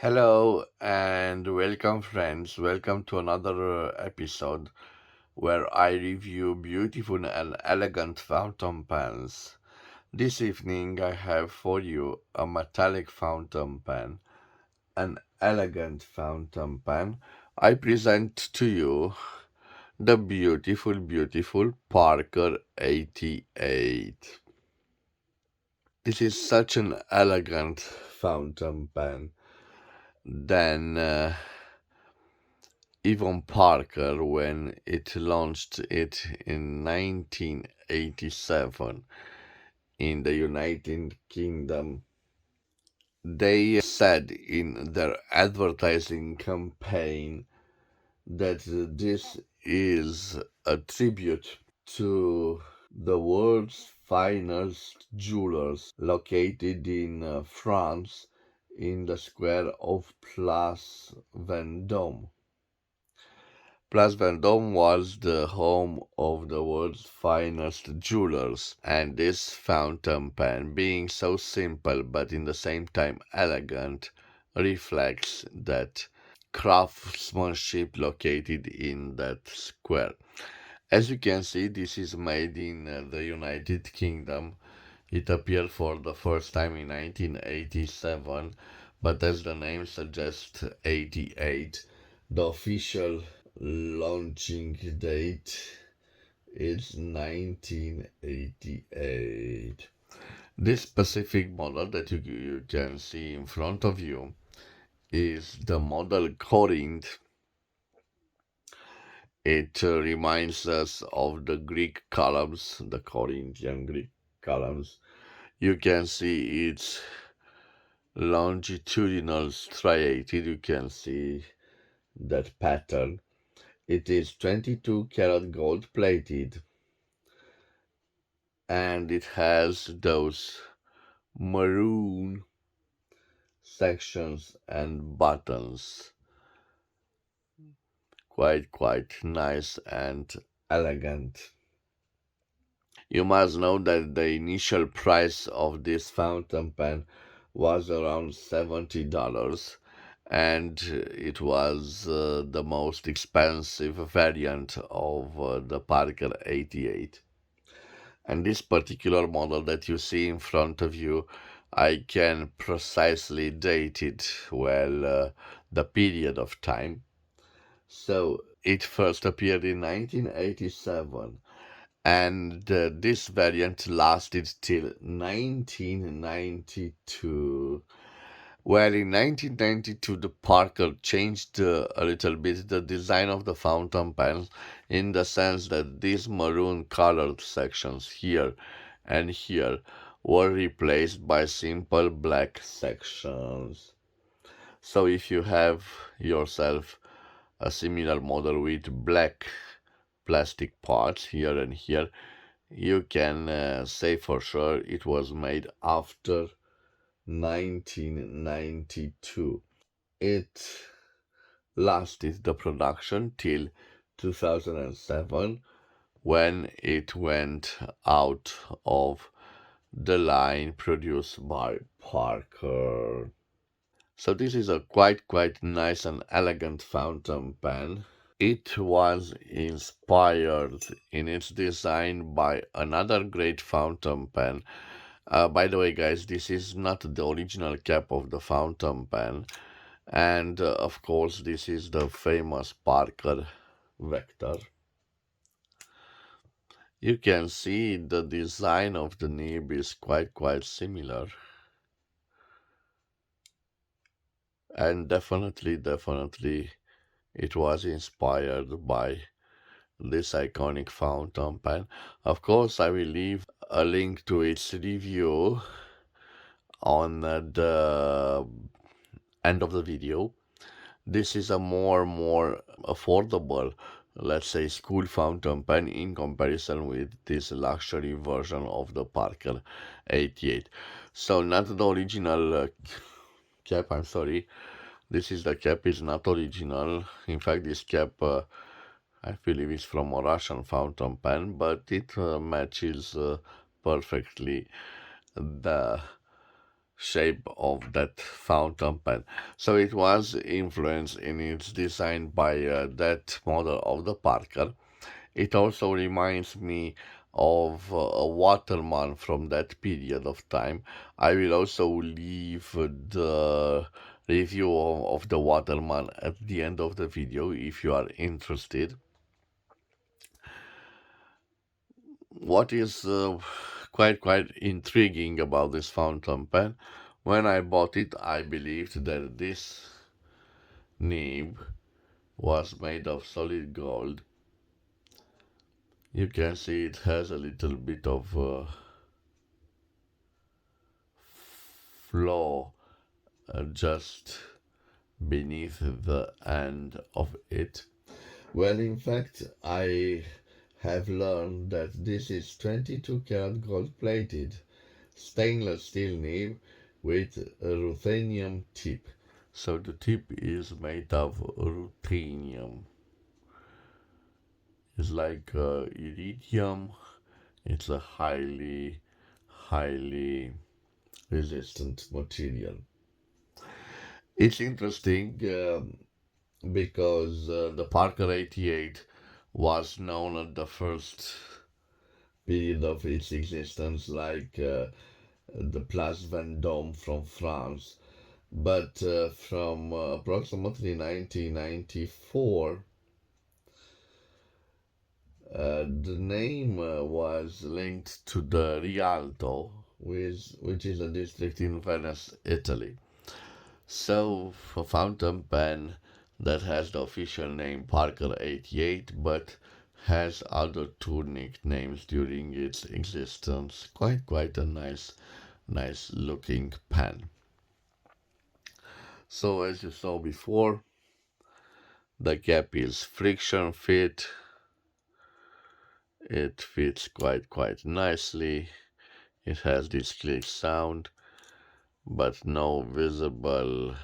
Hello and welcome, friends. Welcome to another episode where I review beautiful and elegant fountain pens. This evening, I have for you a metallic fountain pen, an elegant fountain pen. I present to you the beautiful Parker 88. This is such an elegant fountain pen. Then Yvonne Parker, when it launched it in 1987 in the United Kingdom, they said in their advertising campaign that this is a tribute to the world's finest jewelers located in France in the square of Place Vendome. Place Vendome was the home of the world's finest jewelers, and this fountain pen, being so simple but in the same time elegant, reflects that craftsmanship located in that square. As you can see, this is made in the United Kingdom. It appeared for the first time in 1987, but as the name suggests, 88. The official launching date is 1988. This specific model that you can see in front of you is the model Corinth. It reminds us of the Greek columns, the Corinthian Greek columns. You can see it's longitudinal striated. You can see that pattern. It is 22 karat gold plated, and it has those maroon sections and buttons. Quite nice and elegant. You must know that the initial price of this fountain pen was around $70, and it was the most expensive variant of the Parker 88. And this particular model that you see in front of you, I can precisely date it, the period of time. So it first appeared in 1987, and this variant lasted till 1992. Well, in 1992, the Parker changed a little bit the design of the fountain pens in the sense that these maroon colored sections here and here were replaced by simple black sections. So if you have yourself a similar model with black plastic parts here and here, you can say for sure it was made after 1992. It lasted the production till 2007 when it went out of the line produced by Parker. So this is a quite nice and elegant fountain pen. It was inspired in its design by another great fountain pen. By the way, guys, this is not the original cap of the fountain pen. And of course, this is the famous Parker Vector. You can see the design of the nib is quite similar. And definitely, it was inspired by this iconic fountain pen. Of course, I will leave a link to its review on the end of the video. This is a more affordable, let's say, school fountain pen in comparison with this luxury version of the Parker 88. So not the original cap, I'm sorry. This is the cap, is not original. In fact, this cap I believe it's from a Russian fountain pen, but it matches perfectly the shape of that fountain pen. So it was influenced in its design by that model of the Parker. It also reminds me of a waterman from that period of time. I will also leave the review of the waterman at the end of the video if you are interested. What is quite intriguing about this fountain pen, when I bought it, I believed that this nib was made of solid gold. You can see it has a little bit of flaw just beneath the end of it. Well, in fact, I have learned that this is 22 karat gold plated stainless steel nib with a ruthenium tip. So the tip is made of ruthenium. It's like iridium. It's a highly resistant material. It's interesting because the Parker 88 was known at the first period of its existence, like the Place Vendome from France. But from approximately 1994, the name was linked to the Rialto, which is a district in Venice, Italy. So, a fountain pen that has the official name Parker 88, but has other two nicknames during its existence. Quite a nice looking pen. So, as you saw before, the cap is friction fit. It fits quite nicely. It has this click sound, but no visible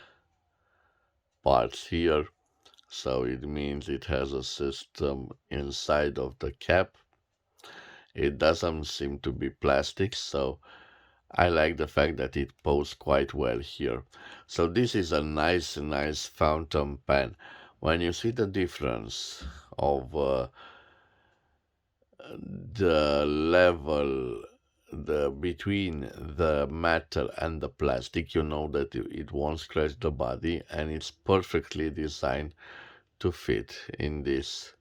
parts here. So it means it has a system inside of the cap. It doesn't seem to be plastic, so I like the fact that it poses quite well here. So this is a nice fountain pen. When you see the difference of the level between the metal and the plastic, you know that it won't scratch the body, and it's perfectly designed to fit in this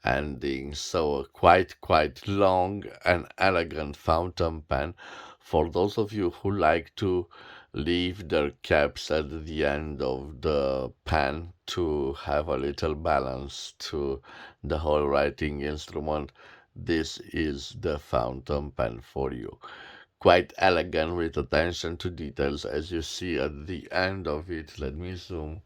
ending. So quite long and elegant fountain pen for those of you who like to leave their caps at the end of the pen to have a little balance to the whole writing instrument. This is the fountain pen for you. Quite elegant with attention to details, as you see at the end of it. Let me zoom.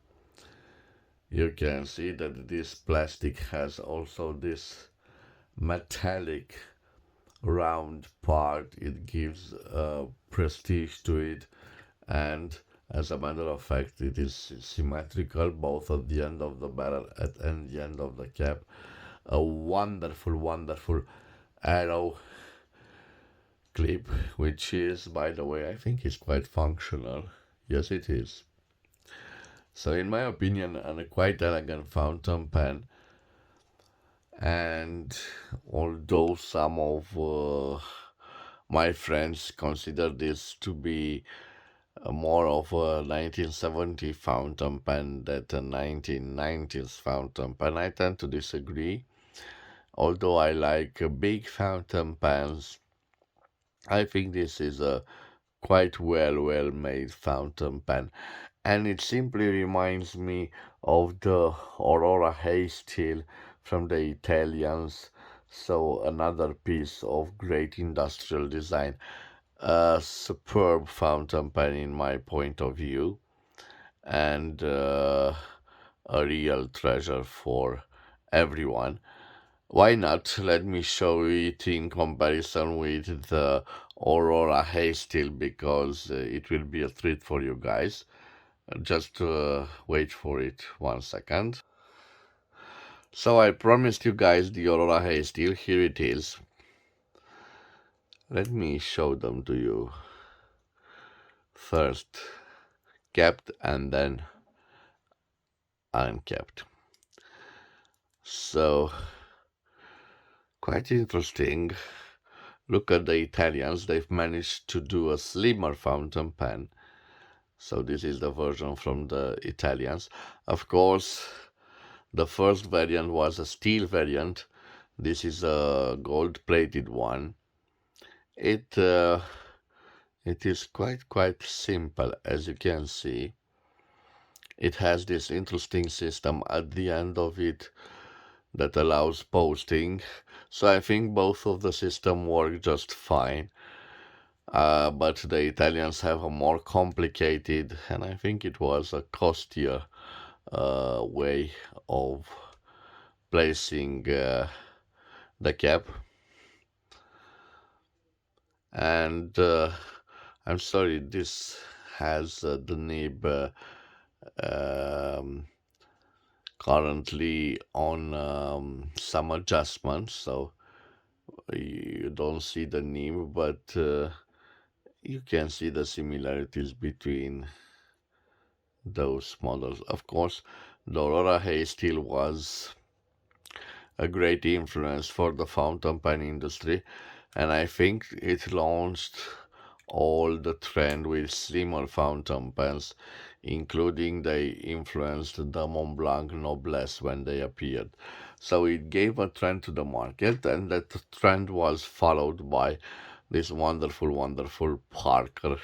You can see that this plastic has also this metallic round part. It gives prestige to it, and as a matter of fact, it is symmetrical both at the end of the barrel and the end of the cap. A wonderful arrow clip, which is, by the way, I think is quite functional. Yes, it is. So, in my opinion, a quite elegant fountain pen. And although some of my friends consider this to be more of a 1970 fountain pen than a 1990s fountain pen, I tend to disagree. Although I like big fountain pens, I think this is a quite well made fountain pen, and it simply reminds me of the Aurora Haysteel from the Italians. So another piece of great industrial design, a superb fountain pen in my point of view, and a real treasure for everyone. Why not? Let me show it in comparison with the Aurora Haysteel, because it will be a treat for you guys. Just wait for it 1 second. So I promised you guys the Aurora Haysteel. Here it is. Let me show them to you. first kept and then unkept. So, quite interesting. Look at the Italians, they've managed to do a slimmer fountain pen. So, this is the version from the Italians. Of course, the first variant was a steel variant. This is a gold plated one. It it is quite simple, as you can see. It has this interesting system at the end of it that allows posting. So I think both of the system work just fine. But the Italians have a more complicated, and I think it was a costlier way of placing the cap. And I'm sorry, this has the nib um, currently on some adjustments, so you don't see the nib, but you can see the similarities between those models. Of course, the Aurora Hay still was a great influence for the fountain pen industry, and I think it launched all the trend with slimmer fountain pens, including they influenced the Mont Blanc Noblesse when they appeared. So it gave a trend to the market, and that trend was followed by this wonderful Parker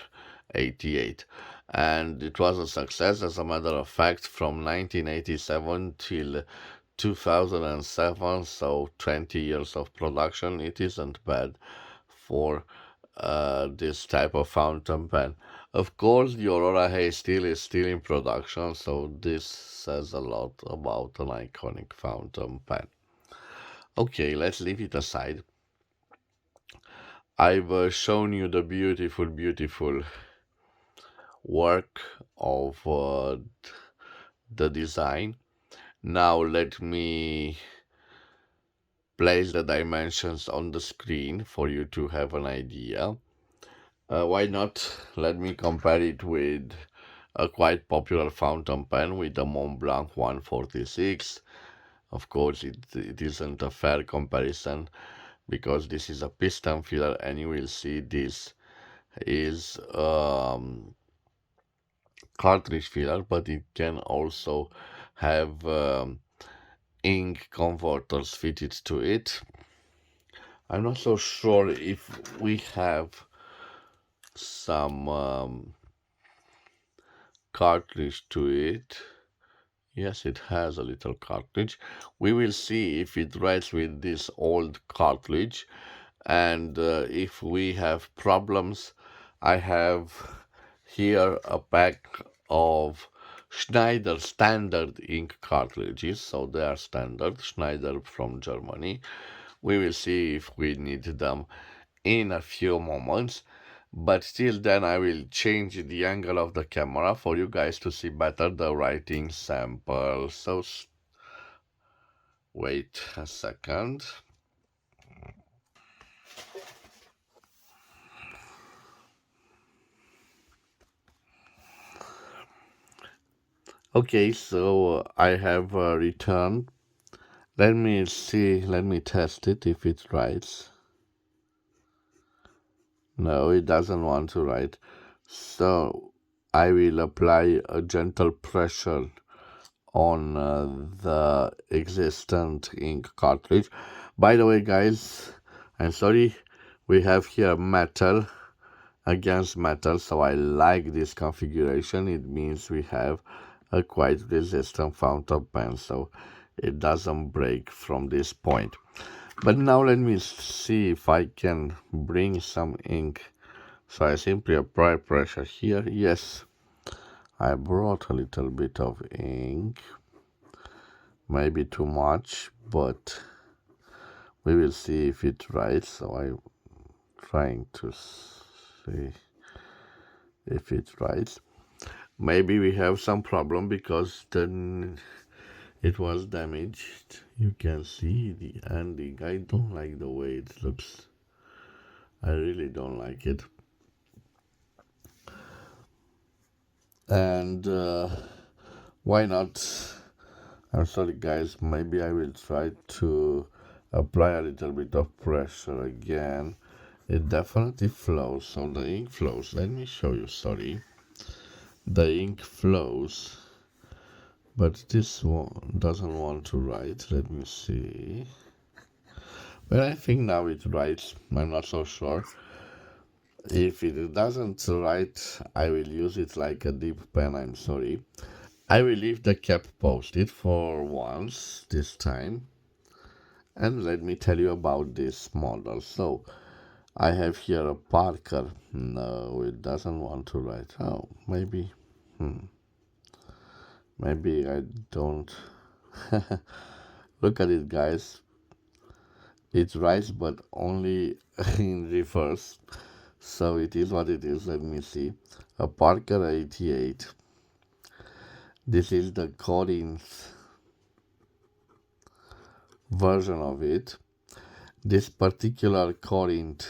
88. And it was a success, as a matter of fact, from 1987 till 2007, so 20 years of production. It isn't bad for this type of fountain pen. Of course, the Aurora Hay still is still in production, so this says a lot about an iconic fountain pen. Okay, let's leave it aside. I've shown you the beautiful work of the design. Now let me place the dimensions on the screen for you to have an idea. Why not? Let me compare it with a quite popular fountain pen with the Mont Blanc 146. Of course, it isn't a fair comparison because this is a piston filler, and you will see this is cartridge filler, but it can also have ink converters fitted to it. I'm not so sure if we have some cartridge to it. Yes, it has a little cartridge. We will see if it writes with this old cartridge, and if we have problems. I have here a pack of Schneider standard ink cartridges, so they are standard, Schneider from Germany. We will see if we need them in a few moments, but till then I will change the angle of the camera for you guys to see better the writing sample. So wait a second. Okay, so I have returned. Let me see, let me test it if it writes. No, it doesn't want to write. So I will apply a gentle pressure on the existent ink cartridge. By the way, guys, I'm sorry, we have here metal against metal, so I like this configuration. It means we have a quite resistant fountain pen, so it doesn't break from this point. But now let me see if I can bring some ink. So I simply apply pressure here. Yes, I brought a little bit of ink, maybe too much, but we will see if it writes. So I'm trying to see if it writes. Maybe we have some problem because then it was damaged. You can see the ending. I don't like the way it looks. I really don't like it. And why not? I'm sorry, guys. Maybe I will try to apply a little bit of pressure again. It definitely flows. So the ink flows. Let me show you. Sorry. The ink flows, but this one doesn't want to write. Let me see. But I think now it writes. I'm not so sure. If it doesn't write, I will use it like a dip pen. I'm sorry. I will leave the cap posted for once this time. And let me tell you about this model. So I have here a Parker. No, it doesn't want to write. Oh, maybe. Maybe I don't. Look at it, guys. It writes, but only in reverse. So it is what it is. Let me see. A Parker 88. This is the Corinth version of it. This particular Corinth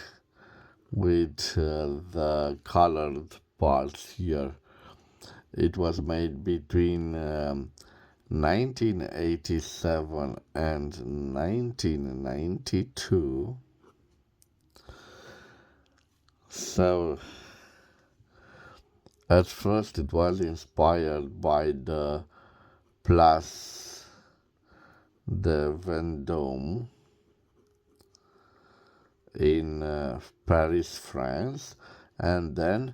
with the colored parts here. It was made between 1987 and 1992. So at first it was inspired by the Place de Vendome in Paris, France, and then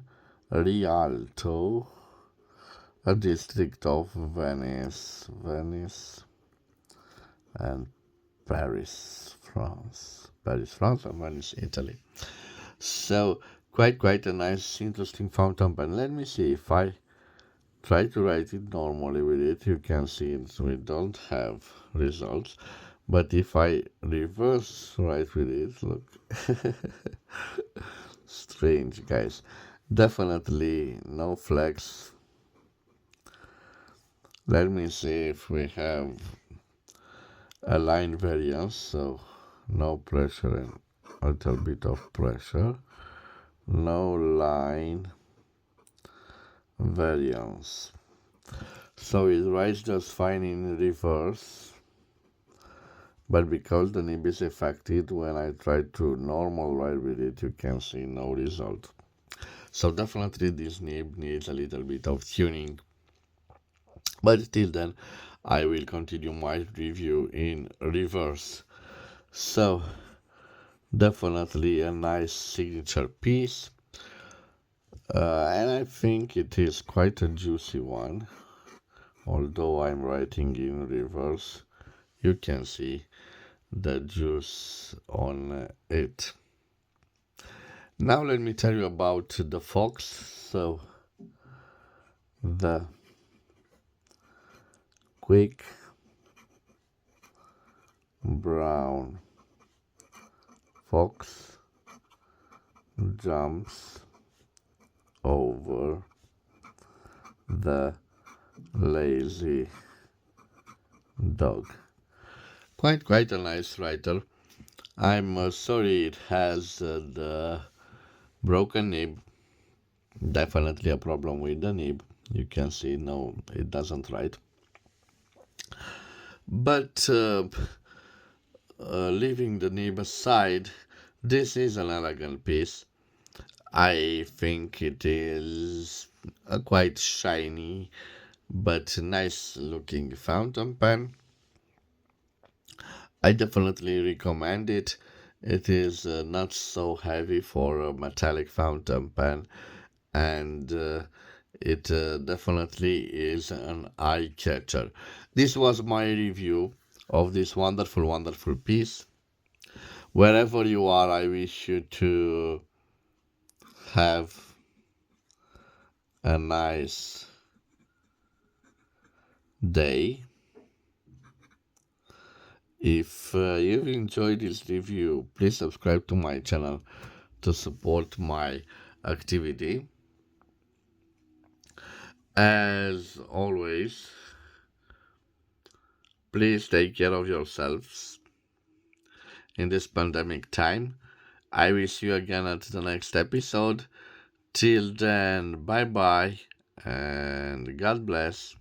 Rialto, a district of Venice and Paris, France, and Venice, Italy. So quite a nice, interesting fountain pen. Let me see if I try to write it normally with it. You can see it. We don't have results. But if I reverse write with it, look, strange, guys. Definitely no flex. Let me see if we have a line variance, so no pressure and a little bit of pressure. No line variance. So it writes just fine in reverse, but because the nib is affected, when I try to normal write with it, you can see no result. So definitely this nib needs a little bit of tuning. But till then, I will continue my review in reverse. So definitely a nice signature piece. And I think it is quite a juicy one. Although I'm writing in reverse, you can see the juice on it. Now let me tell you about the fox. So the quick brown fox jumps over the lazy dog. Quite a nice writer. I'm sorry it has the broken nib. Definitely a problem with the nib. You can see no, it doesn't write. But leaving the nib aside, this is an elegant piece. I think it is a quite shiny but nice looking fountain pen. I definitely recommend it. It is not so heavy for a metallic fountain pen, and it definitely is an eye catcher. This was my review of this wonderful piece. Wherever you are, I wish you to have a nice day. If you've enjoyed this review, please subscribe to my channel to support my activity. As always, please take care of yourselves in this pandemic time. I will see you again at the next episode. Till then, bye bye and God bless.